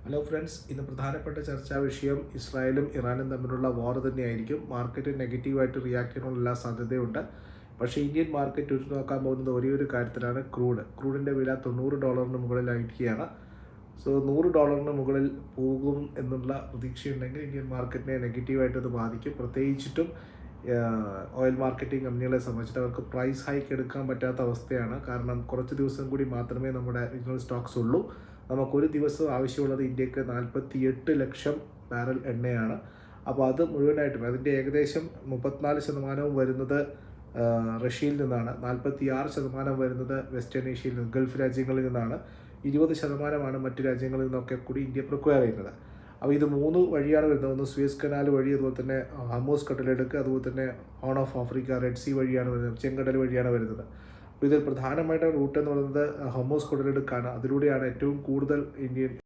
Hello friends, ഇന്ന് പ്രധാനപ്പെട്ട ചർച്ചാ വിഷയം ഇസ്രായേലും ഇറാനും തമ്മിലുള്ള വാർ തന്നെയായിരിക്കും. മാർക്കറ്റ് നെഗറ്റീവായിട്ട് റിയാക്ട് ചെയ്യാനുള്ള എല്ലാ സാധ്യതയുണ്ട്. പക്ഷേ ഇന്ത്യൻ മാർക്കറ്റ് ഉറ്റുനോക്കാൻ പോകുന്നത് ഒരേ ഒരു കാര്യത്തിലാണ്. ക്രൂഡിൻ്റെ വില $90 മുകളിലായിരിക്കുകയാണ്. സോ $100 മുകളിൽ പോകും എന്നുള്ള പ്രതീക്ഷയുണ്ടെങ്കിൽ ഇന്ത്യൻ മാർക്കറ്റിനെ നെഗറ്റീവായിട്ട് അത് ബാധിക്കും. പ്രത്യേകിച്ചിട്ടും ഓയിൽ മാർക്കറ്റിംഗ് കമ്പനികളെ സംബന്ധിച്ചിട്ട് അവർക്ക് പ്രൈസ് ഹൈക്ക് എടുക്കാൻ പറ്റാത്ത അവസ്ഥയാണ്. കാരണം കുറച്ച് ദിവസം കൂടി മാത്രമേ നമ്മുടെ റീജിയണൽ സ്റ്റോക്സ് ഉള്ളൂ. നമുക്കൊരു ദിവസം ആവശ്യമുള്ളത് ഇന്ത്യക്ക് 48 ലക്ഷം ബാരൽ എണ്ണയാണ്. അപ്പോൾ അത് മുഴുവനായിട്ടും അതിൻ്റെ ഏകദേശം 34% വരുന്നത് റഷ്യയിൽ നിന്നാണ്, 46% വരുന്നത് വെസ്റ്റേൺ ഏഷ്യയിൽ നിന്ന്, ഗൾഫ് രാജ്യങ്ങളിൽ നിന്നാണ്, 20% മറ്റ് രാജ്യങ്ങളിൽ നിന്നൊക്കെ കൂടി ഇന്ത്യ പ്രിക്വയർ ചെയ്യുന്നത്. അപ്പോൾ ഇത് 3 വഴിയാണ് വരുന്നത്. ഒന്ന് സുയസ് കനാൽ വഴി, അതുപോലെ തന്നെ ഹമൂസ് കടലെടുക്ക്, അതുപോലെ തന്നെ Horn of Africa, Red Sea വഴിയാണ് വരുന്നത്, ചെങ്കടൽ വഴിയാണ് വരുന്നത്. അപ്പോൾ ഇതിൽ പ്രധാനമായിട്ട് റൂട്ട് എന്ന് പറയുന്നത് ഹമൂസ് കടലെടുക്കാണ്. അതിലൂടെയാണ് ഏറ്റവും കൂടുതൽ ഇന്ത്യൻ